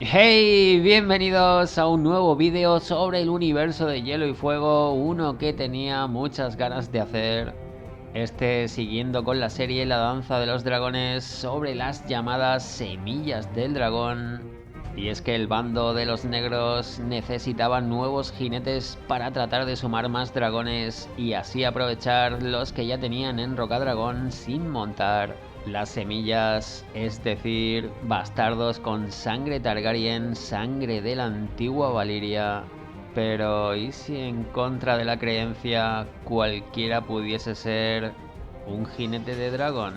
Hey, bienvenidos a un nuevo vídeo sobre el universo de Hielo y Fuego, uno que tenía muchas ganas de hacer. Siguiendo con la serie La Danza de los Dragones sobre las llamadas Semillas del Dragón. Y es que el bando de los negros necesitaba nuevos jinetes para tratar de sumar más dragones y así aprovechar los que ya tenían en Rocadragón sin montar las semillas, es decir, bastardos con sangre Targaryen, sangre de la antigua Valiria. Pero ¿y si en contra de la creencia cualquiera pudiese ser un jinete de dragón?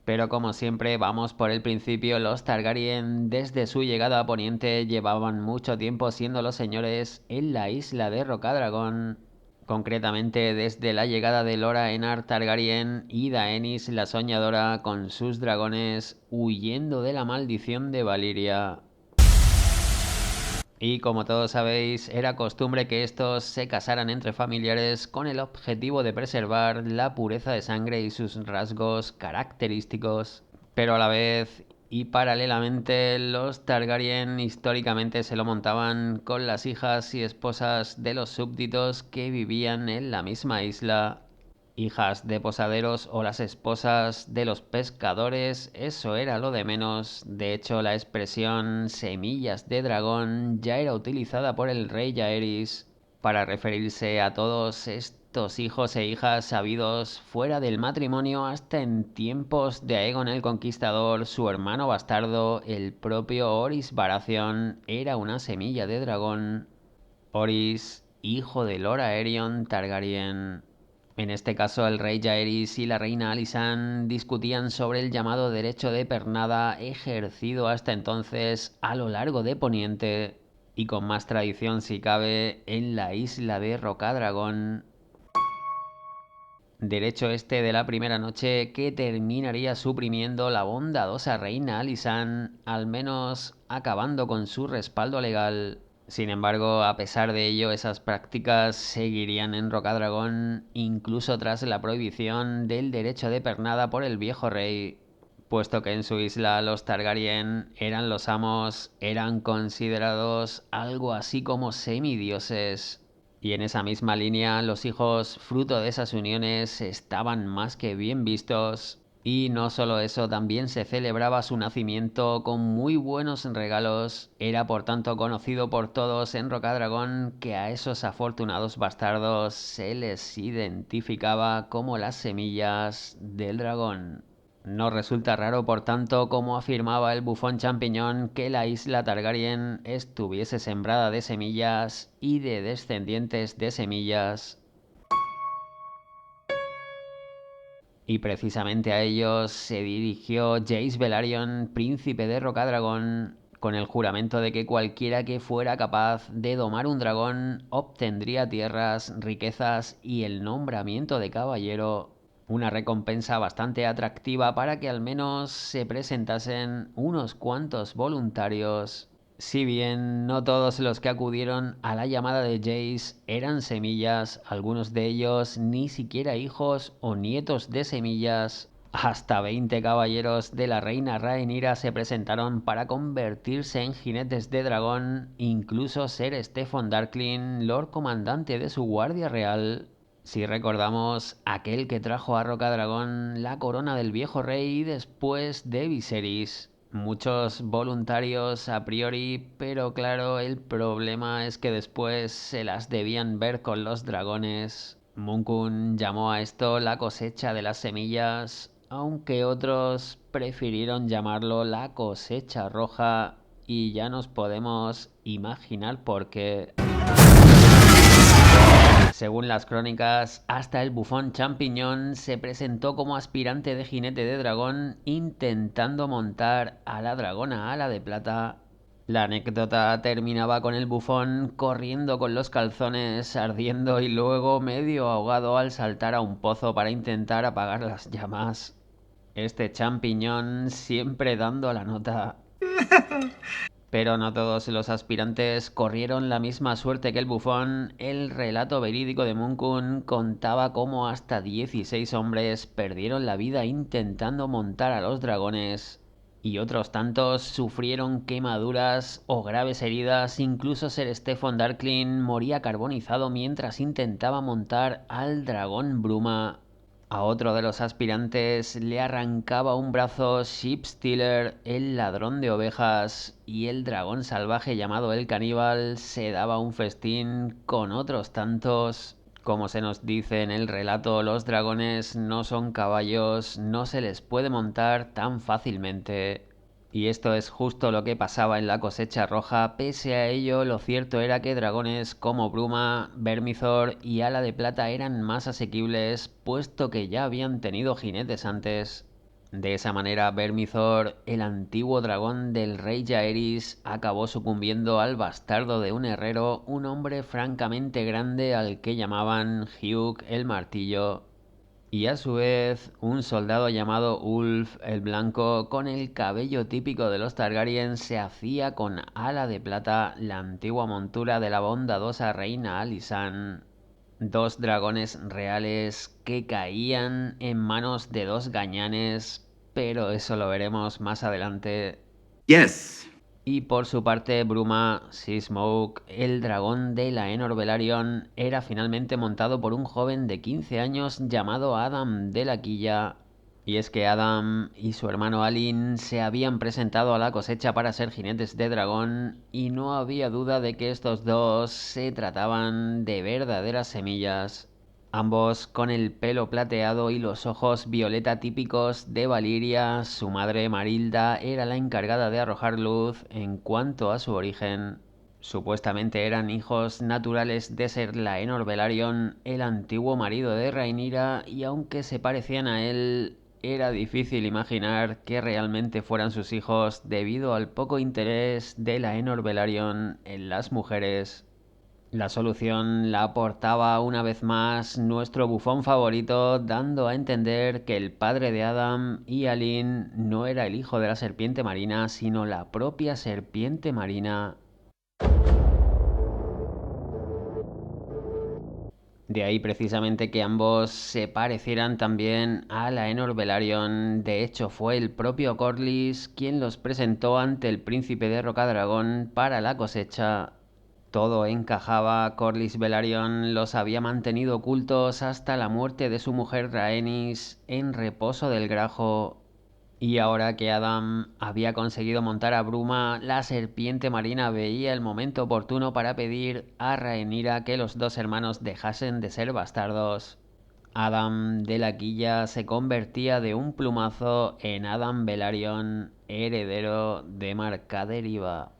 Pero como siempre, vamos por el principio. Los Targaryen, desde su llegada a Poniente, llevaban mucho tiempo siendo los señores en la isla de Rocadragón. Concretamente, desde la llegada de Lora Enar Targaryen y Daenerys la Soñadora con sus dragones huyendo de la maldición de Valyria. Y como todos sabéis, era costumbre que estos se casaran entre familiares con el objetivo de preservar la pureza de sangre y sus rasgos característicos, pero a la vez y paralelamente los Targaryen históricamente se lo montaban con las hijas y esposas de los súbditos que vivían en la misma isla. Hijas de posaderos o las esposas de los pescadores, eso era lo de menos. De hecho, la expresión semillas de dragón ya era utilizada por el rey Jaehaerys para referirse a todos estos hijos e hijas habidos fuera del matrimonio hasta en tiempos de Aegon el Conquistador. Su hermano bastardo, el propio Orys Baratheon, era una semilla de dragón. Orys, hijo de Lord Aerion Targaryen. En este caso, el rey Jaehaerys y la reina Alysanne discutían sobre el llamado derecho de pernada ejercido hasta entonces a lo largo de Poniente y con más tradición si cabe en la isla de Rocadragón. Derecho este de la primera noche que terminaría suprimiendo la bondadosa reina Alysanne, al menos acabando con su respaldo legal. Sin embargo, a pesar de ello, esas prácticas seguirían en Rocadragón incluso tras la prohibición del derecho de pernada por el viejo rey, puesto que en su isla los Targaryen eran los amos, eran considerados algo así como semidioses. Y en esa misma línea, los hijos fruto de esas uniones estaban más que bien vistos. Y no solo eso, también se celebraba su nacimiento con muy buenos regalos. Era por tanto conocido por todos en Rocadragón que a esos afortunados bastardos se les identificaba como las semillas del dragón. No resulta raro, por tanto, como afirmaba el bufón champiñón, que la isla Targaryen estuviese sembrada de semillas y de descendientes de semillas. Y precisamente a ellos se dirigió Jace Velaryon, príncipe de Rocadragón, con el juramento de que cualquiera que fuera capaz de domar un dragón obtendría tierras, riquezas y el nombramiento de caballero, una recompensa bastante atractiva para que al menos se presentasen unos cuantos voluntarios. Si bien no todos los que acudieron a la llamada de Jace eran semillas, algunos de ellos ni siquiera hijos o nietos de semillas, hasta 20 caballeros de la reina Rhaenyra se presentaron para convertirse en jinetes de dragón, incluso ser Steffon Darklyn, Lord Comandante de su guardia real. Si recordamos, aquel que trajo a Rocadragón la corona del viejo rey después de Viserys. Muchos voluntarios a priori, pero claro, el problema es que después se las debían ver con los dragones. Munkun llamó a esto la cosecha de las semillas, aunque otros prefirieron llamarlo la cosecha roja, y ya nos podemos imaginar por qué. Según las crónicas, hasta el bufón champiñón se presentó como aspirante de jinete de dragón intentando montar a la dragona ala de plata. La anécdota terminaba con el bufón corriendo con los calzones ardiendo y luego medio ahogado al saltar a un pozo para intentar apagar las llamas. Este champiñón siempre dando la nota. Pero no todos los aspirantes corrieron la misma suerte que el bufón. El relato verídico de Moon-kun contaba cómo hasta 16 hombres perdieron la vida intentando montar a los dragones y otros tantos sufrieron quemaduras o graves heridas. Incluso Ser Stefan Darklin moría carbonizado mientras intentaba montar al dragón Bruma. A otro de los aspirantes le arrancaba un brazo Sheep Stealer, el ladrón de ovejas, y el dragón salvaje llamado el caníbal se daba un festín con otros tantos. Como se nos dice en el relato, los dragones no son caballos, no se les puede montar tan fácilmente. Y esto es justo lo que pasaba en la cosecha roja. Pese a ello, lo cierto era que dragones como Bruma, Vermithor y Ala de Plata eran más asequibles, puesto que ya habían tenido jinetes antes. De esa manera, Vermithor, el antiguo dragón del rey Jaehaerys, acabó sucumbiendo al bastardo de un herrero, un hombre francamente grande al que llamaban Hugh el Martillo, y a su vez un soldado llamado Ulf el Blanco, con el cabello típico de los Targaryen, se hacía con Ala de Plata, la antigua montura de la bondadosa reina Alysanne. Dos dragones reales que caían en manos de dos gañanes, pero eso lo veremos más adelante. Yes. Y por su parte, Bruma, Seasmoke, el dragón de la Aenor Velaryon, era finalmente montado por un joven de 15 años llamado Adam de la Quilla. Y es que Adam y su hermano Alin se habían presentado a la cosecha para ser jinetes de dragón, y no había duda de que estos dos se trataban de verdaderas semillas. Ambos con el pelo plateado y los ojos violeta típicos de Valiria. Su madre Marilda era la encargada de arrojar luz en cuanto a su origen. Supuestamente eran hijos naturales de Ser Laenor Velaryon, el antiguo marido de Rhaenyra, y aunque se parecían a él, era difícil imaginar que realmente fueran sus hijos debido al poco interés de Laenor Velaryon en las mujeres. La solución la aportaba una vez más nuestro bufón favorito, dando a entender que el padre de Adam y Alin no era el hijo de la serpiente marina, sino la propia serpiente marina. De ahí precisamente que ambos se parecieran también a la Aenor Velaryon. De hecho, fue el propio Corlys quien los presentó ante el príncipe de Rocadragón para la cosecha. Todo encajaba. Corlys Velaryon los había mantenido ocultos hasta la muerte de su mujer Rhaenys en reposo del Grajo. Y ahora que Adam había conseguido montar a Bruma, la serpiente marina veía el momento oportuno para pedir a Rhaenyra que los dos hermanos dejasen de ser bastardos. Adam de la Quilla se convertía de un plumazo en Adam Velaryon, heredero de Marca Deriva.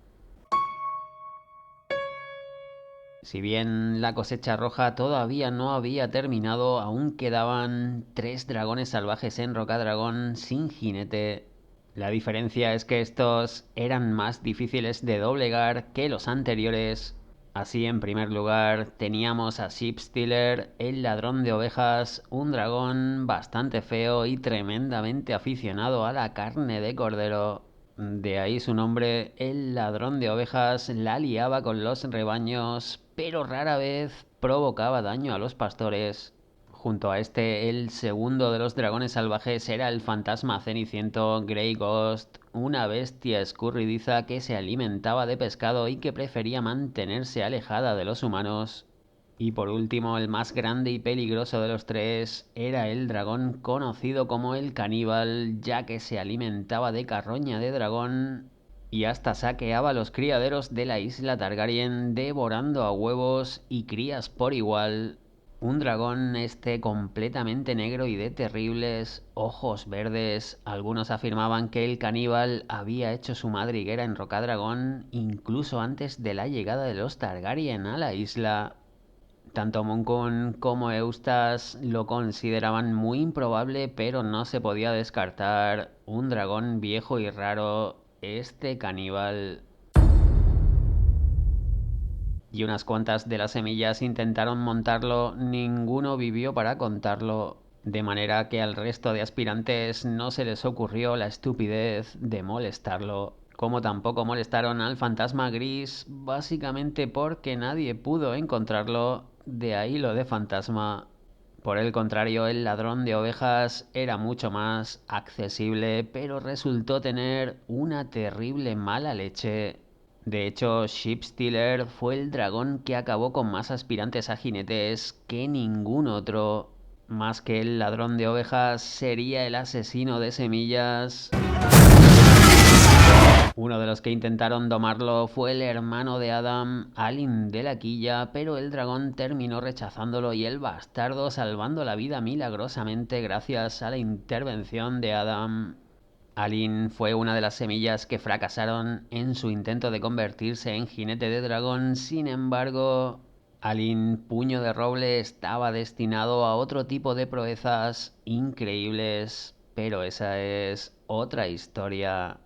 Si bien la cosecha roja todavía no había terminado, aún quedaban 3 dragones salvajes en Rocadragón sin jinete. La diferencia es que estos eran más difíciles de doblegar que los anteriores. Así, en primer lugar, teníamos a Sheep Stealer, el ladrón de ovejas, un dragón bastante feo y tremendamente aficionado a la carne de cordero. De ahí su nombre, el ladrón de ovejas la liaba con los rebaños, pero rara vez provocaba daño a los pastores. Junto a este, el segundo de los dragones salvajes era el fantasma ceniciento Grey Ghost, una bestia escurridiza que se alimentaba de pescado y que prefería mantenerse alejada de los humanos. Y por último, el más grande y peligroso de los tres era el dragón conocido como el caníbal, ya que se alimentaba de carroña de dragón y hasta saqueaba los criaderos de la isla Targaryen, devorando a huevos y crías por igual. Un dragón este completamente negro y de terribles ojos verdes. Algunos afirmaban que el caníbal había hecho su madriguera en Rocadragón incluso antes de la llegada de los Targaryen a la isla. Tanto Monkun como Eustace lo consideraban muy improbable, pero no se podía descartar un dragón viejo y raro, este caníbal. Y unas cuantas de las semillas intentaron montarlo, ninguno vivió para contarlo, de manera que al resto de aspirantes no se les ocurrió la estupidez de molestarlo. como tampoco molestaron al fantasma gris, básicamente porque nadie pudo encontrarlo, de ahí lo de fantasma. Por el contrario, el ladrón de ovejas era mucho más accesible, pero resultó tener una terrible mala leche. De hecho, Sheepstealer fue el dragón que acabó con más aspirantes a jinetes que ningún otro. Más que el ladrón de ovejas, sería el asesino de semillas. Uno de los que intentaron domarlo fue el hermano de Adam, Alin de la Quilla, pero el dragón terminó rechazándolo y el bastardo salvando la vida milagrosamente gracias a la intervención de Adam. Alin fue una de las semillas que fracasaron en su intento de convertirse en jinete de dragón. Sin embargo, Alin Puño de Roble estaba destinado a otro tipo de proezas increíbles, pero esa es otra historia.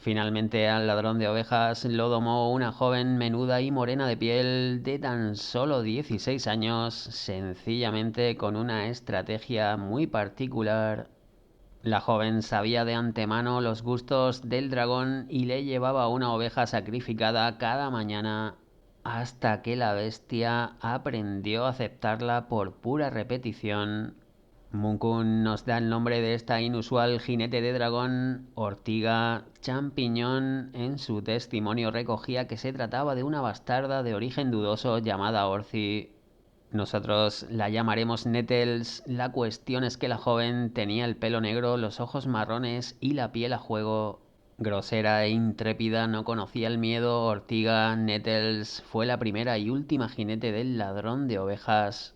Finalmente al ladrón de ovejas lo domó una joven menuda y morena de piel de tan solo 16 años, sencillamente con una estrategia muy particular. La joven sabía de antemano los gustos del dragón y le llevaba una oveja sacrificada cada mañana hasta que la bestia aprendió a aceptarla por pura repetición. Munkun nos da el nombre de esta inusual jinete de dragón, Ortiga Champiñón. En su testimonio recogía que se trataba de una bastarda de origen dudoso llamada Orci. Nosotros la llamaremos Nettles. La cuestión es que la joven tenía el pelo negro, los ojos marrones y la piel a juego. Grosera e intrépida, no conocía el miedo. Ortiga Nettles fue la primera y última jinete del ladrón de ovejas.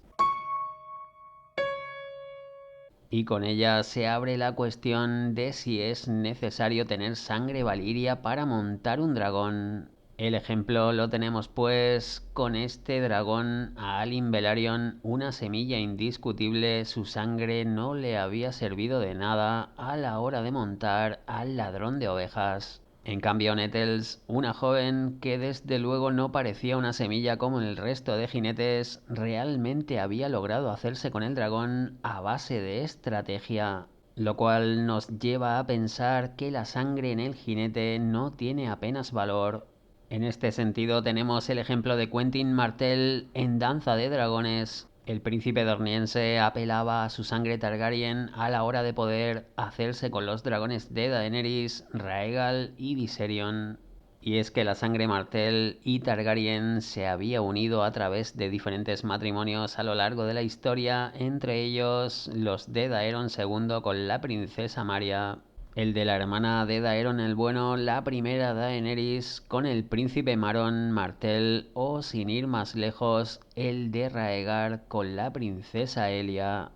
Y con ella se abre la cuestión de si es necesario tener sangre valiria para montar un dragón. El ejemplo lo tenemos pues con este dragón a Alin Velaryon, una semilla indiscutible. Su sangre no le había servido de nada a la hora de montar al ladrón de ovejas. En cambio, Nettles, una joven que desde luego no parecía una semilla como el resto de jinetes, realmente había logrado hacerse con el dragón a base de estrategia, lo cual nos lleva a pensar que la sangre en el jinete no tiene apenas valor. En este sentido tenemos el ejemplo de Quentin Martell en Danza de Dragones. El príncipe dorniense apelaba a su sangre Targaryen a la hora de poder hacerse con los dragones de Daenerys, Rhaegal y Viserion. Y es que la sangre Martell y Targaryen se había unido a través de diferentes matrimonios a lo largo de la historia, entre ellos los de Daeron II con la princesa Maria, el de la hermana de Daeron el Bueno, la primera Daenerys, con el príncipe Maron Martell, o sin ir más lejos, el de Rhaegar con la princesa Elia.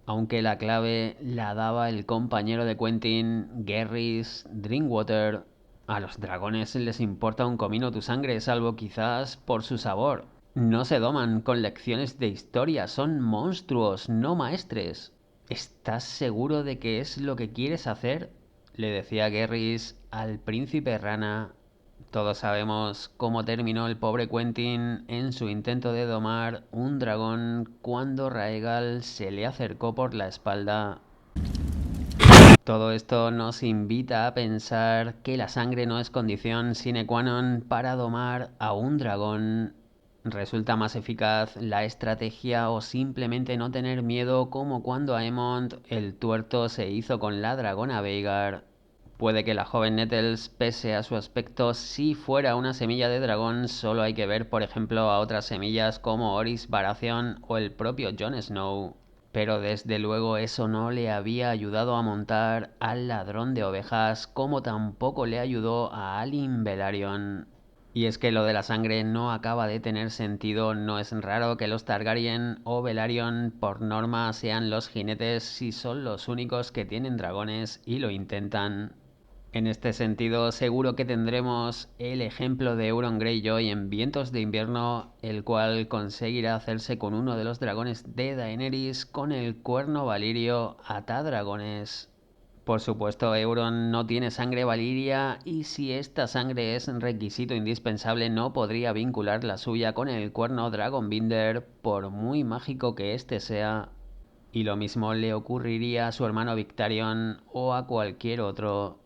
Aunque la clave la daba el compañero de Quentin, Gerrys Drinkwater. A los dragones les importa un comino tu sangre, salvo quizás por su sabor. No se doman con lecciones de historia, son monstruos, no maestres. ¿Estás seguro de que es lo que quieres hacer? Le decía Gerrys al príncipe rana. Todos sabemos cómo terminó el pobre Quentin en su intento de domar un dragón cuando Rhaegal se le acercó por la espalda. Todo esto nos invita a pensar que la sangre no es condición sine qua non para domar a un dragón. ¿Resulta más eficaz la estrategia o simplemente no tener miedo, como cuando Aemond el tuerto se hizo con la dragona Veigar? Puede que la joven Nettles, pese a su aspecto, si fuera una semilla de dragón. Solo hay que ver, por ejemplo, a otras semillas como Orys Baratheon o el propio Jon Snow. Pero desde luego eso no le había ayudado a montar al ladrón de ovejas, como tampoco le ayudó a Alin Velaryon. Y es que lo de la sangre no acaba de tener sentido. No es raro que los Targaryen o Velaryon por norma sean los jinetes si son los únicos que tienen dragones y lo intentan. En este sentido, seguro que tendremos el ejemplo de Euron Greyjoy en Vientos de Invierno, el cual conseguirá hacerse con uno de los dragones de Daenerys con el cuerno valirio Atadragones. Por supuesto, Euron no tiene sangre valiria, y si esta sangre es requisito indispensable, no podría vincular la suya con el cuerno Dragonbinder, por muy mágico que éste sea. Y lo mismo le ocurriría a su hermano Victarion o a cualquier otro.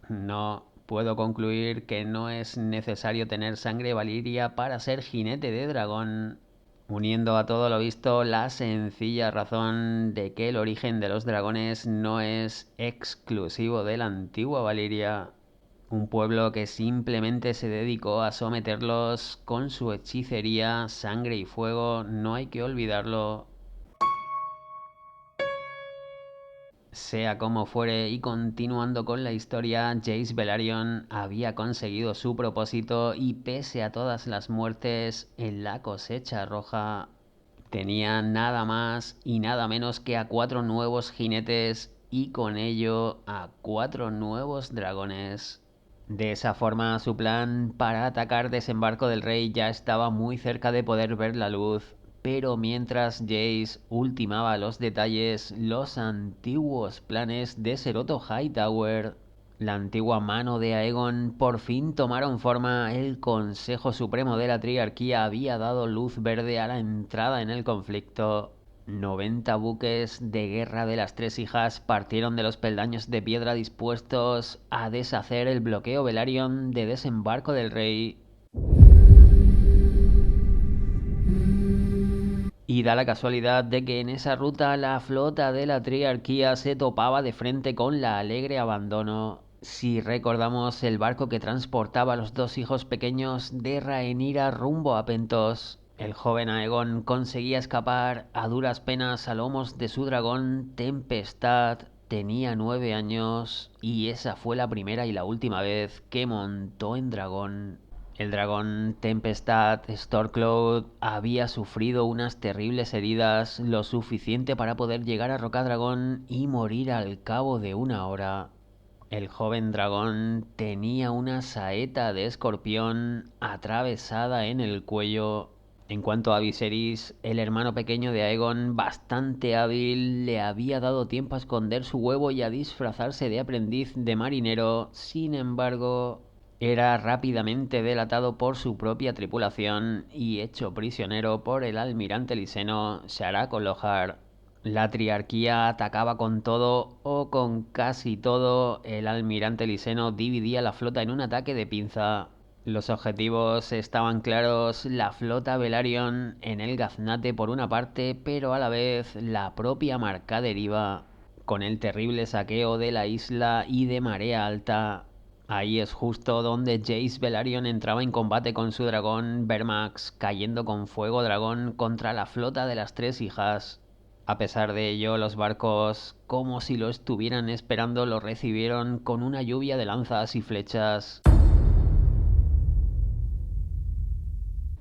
No, puedo concluir que no es necesario tener sangre valiria para ser jinete de dragón, uniendo a todo lo visto la sencilla razón de que el origen de los dragones no es exclusivo de la antigua Valiria, un pueblo que simplemente se dedicó a someterlos con su hechicería, sangre y fuego, no hay que olvidarlo. Sea como fuere, y continuando con la historia, Jace Velaryon había conseguido su propósito y pese a todas las muertes en la cosecha roja, tenía nada más y nada menos que a 4 nuevos jinetes y con ello a 4 nuevos dragones. De esa forma, su plan para atacar Desembarco del Rey ya estaba muy cerca de poder ver la luz, pero mientras Jace ultimaba los detalles, los antiguos planes de Seroto Hightower, la antigua mano de Aegon, por fin tomaron forma. El Consejo Supremo de la Triarquía había dado luz verde a la entrada en el conflicto. 90 buques de guerra de las tres hijas partieron de los peldaños de piedra dispuestos a deshacer el bloqueo Velaryon de Desembarco del Rey. Y da la casualidad de que en esa ruta la flota de la Triarquía se topaba de frente con la Alegre Abandono. Si recordamos el barco que transportaba a los dos hijos pequeños de Rhaenyra rumbo a Pentos, el joven Aegon conseguía escapar a duras penas a lomos de su dragón Tempestad. Tenía 9 años y esa fue la primera y la última vez que montó en dragón. El dragón Tempestad Stormcloud había sufrido unas terribles heridas, lo suficiente para poder llegar a Rocadragón y morir al cabo de una hora. El joven dragón tenía una saeta de escorpión atravesada en el cuello. En cuanto a Viserys, el hermano pequeño de Aegon, bastante hábil, le había dado tiempo a esconder su huevo y a disfrazarse de aprendiz de marinero. Sin embargo, era rápidamente delatado por su propia tripulación y hecho prisionero por el almirante liseno Sharak O'Lohar. La triarquía atacaba con todo o con casi todo. El almirante liseno dividía la flota en un ataque de pinza. Los objetivos estaban claros: la flota Velaryon en el gaznate por una parte, pero a la vez la propia Marca Deriva, con el terrible saqueo de la isla y de Marea Alta. Ahí es justo donde Jace Velaryon entraba en combate con su dragón Vermax, cayendo con fuego dragón contra la flota de las tres hijas. A pesar de ello, los barcos, como si lo estuvieran esperando, lo recibieron con una lluvia de lanzas y flechas.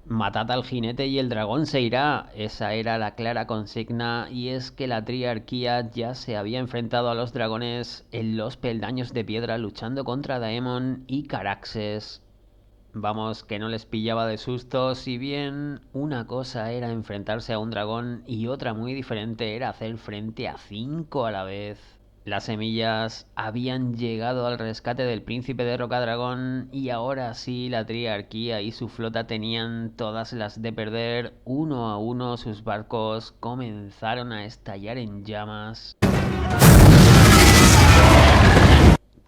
Matad al jinete y el dragón se irá. Esa era la clara consigna, y es que la triarquía ya se había enfrentado a los dragones en los peldaños de piedra luchando contra Daemon y Caraxes. Vamos, que no les pillaba de susto, si bien una cosa era enfrentarse a un dragón y otra muy diferente era hacer frente a 5 a la vez. Las semillas habían llegado al rescate del príncipe de Rocadragón y ahora sí la triarquía y su flota tenían todas las de perder. Uno a uno sus barcos comenzaron a estallar en llamas.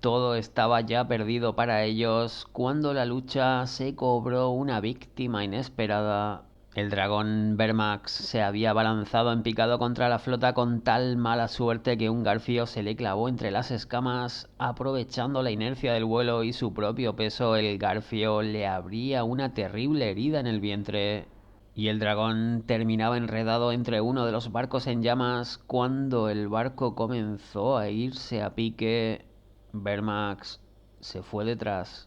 Todo estaba ya perdido para ellos cuando la lucha se cobró una víctima inesperada. El dragón Vermax se había abalanzado en picado contra la flota con tal mala suerte que un garfio se le clavó entre las escamas. Aprovechando la inercia del vuelo y su propio peso, el garfio le abría una terrible herida en el vientre. Y el dragón terminaba enredado entre uno de los barcos en llamas cuando el barco comenzó a irse a pique. Vermax se fue detrás.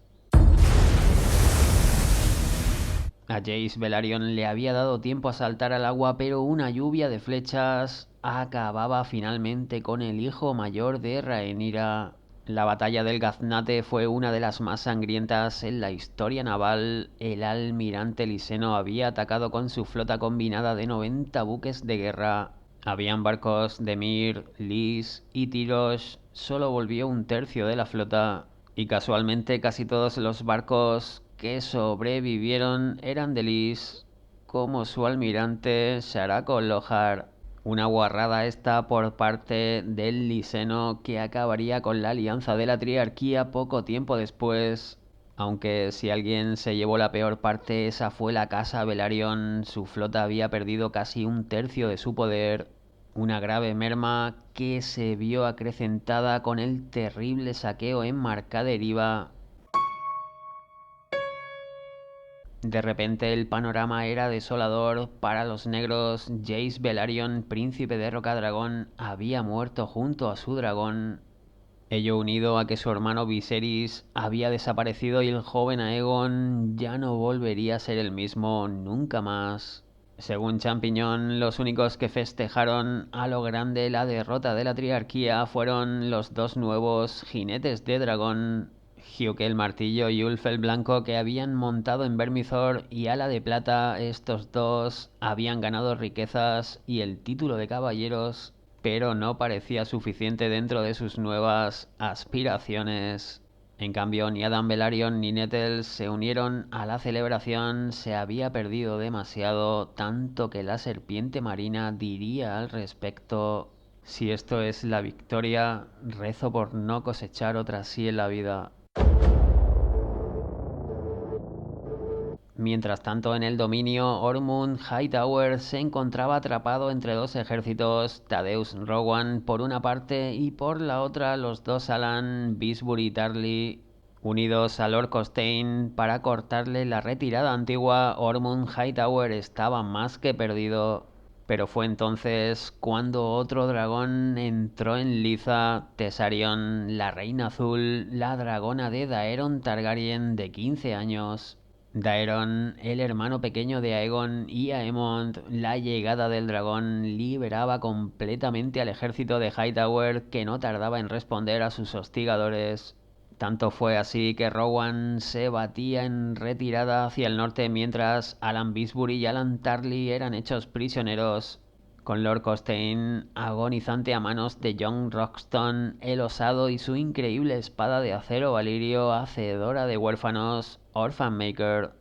A Jace Velaryon le había dado tiempo a saltar al agua, pero una lluvia de flechas acababa finalmente con el hijo mayor de Rhaenyra. La batalla del Gaznate fue una de las más sangrientas en la historia naval. El almirante liseno había atacado con su flota combinada de 90 buques de guerra. Habían barcos de Mir, Lys y Tyrosh. Solo volvió un tercio de la flota. Y casualmente casi todos los barcos que sobrevivieron eran de Lys, como su almirante Sharak O'Lohar. Una guarrada esta por parte del Liseno que acabaría con la alianza de la triarquía poco tiempo después. Aunque si alguien se llevó la peor parte, esa fue la casa Velaryon. Su flota había perdido casi un tercio de su poder. Una grave merma que se vio acrecentada con el terrible saqueo en Marcaderiva. De repente el panorama era desolador para los negros. Jace Velaryon, príncipe de Rocadragón, había muerto junto a su dragón. Ello unido a que su hermano Viserys había desaparecido y el joven Aegon ya no volvería a ser el mismo nunca más. Según Champiñón, los únicos que festejaron a lo grande la derrota de la triarquía fueron los dos nuevos jinetes de dragón, Hugh el Martillo y Ulf el Blanco, que habían montado en Vermithor, y Ala de Plata. Estos dos habían ganado riquezas y el título de caballeros, pero no parecía suficiente dentro de sus nuevas aspiraciones. En cambio, ni Adam Velaryon ni Nettle se unieron a la celebración. Se había perdido demasiado, tanto que la serpiente marina diría al respecto: si esto es la victoria, rezo por no cosechar otra así en la vida. Mientras tanto, en el dominio, Ormund Hightower se encontraba atrapado entre dos ejércitos: Tadeusz Rowan por una parte y por la otra los dos Alan, Bisbury y Tarly, unidos a Lord Costain para cortarle la retirada antigua. Ormund Hightower estaba más que perdido. Pero fue entonces cuando otro dragón entró en liza: Tessarion, la reina azul, la dragona de Daeron Targaryen de 15 años. Daeron, el hermano pequeño de Aegon y Aemond. La llegada del dragón liberaba completamente al ejército de Hightower, que no tardaba en responder a sus hostigadores. Tanto fue así que Rowan se batía en retirada hacia el norte, mientras Alan Bisbury y Alan Tarly eran hechos prisioneros, con Lord Costain agonizante a manos de Jon Roxton el Osado y su increíble espada de acero valirio hacedora de huérfanos, Orphan Maker.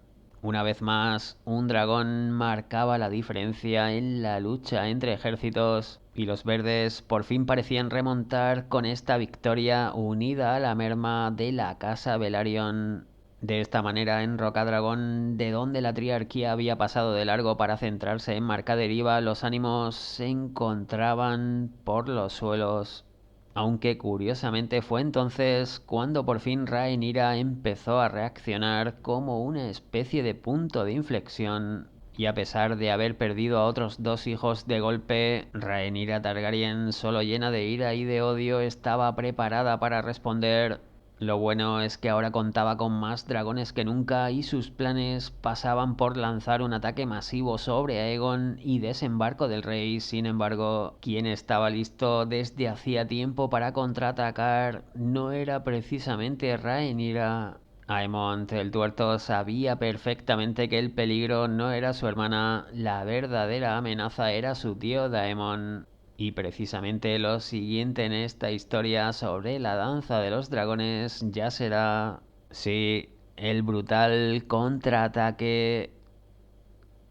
Una vez más, un dragón marcaba la diferencia en la lucha entre ejércitos, y los verdes por fin parecían remontar con esta victoria unida a la merma de la casa Velaryon. De esta manera, en Rocadragón, de donde la triarquía había pasado de largo para centrarse en Marcaderiva, los ánimos se encontraban por los suelos. Aunque curiosamente fue entonces cuando por fin Rhaenyra empezó a reaccionar como una especie de punto de inflexión. Y a pesar de haber perdido a otros dos hijos de golpe, Rhaenyra Targaryen, solo llena de ira y de odio, estaba preparada para responder. Lo bueno es que ahora contaba con más dragones que nunca, y sus planes pasaban por lanzar un ataque masivo sobre Aegon y desembarco del rey. Sin embargo, quien estaba listo desde hacía tiempo para contraatacar no era precisamente Rhaenyra. Aemond el Tuerto sabía perfectamente que el peligro no era su hermana. La verdadera amenaza era su tío Daemon. Y precisamente lo siguiente en esta historia sobre la danza de los dragones ya será, sí, el brutal contraataque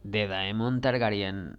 de Daemon Targaryen.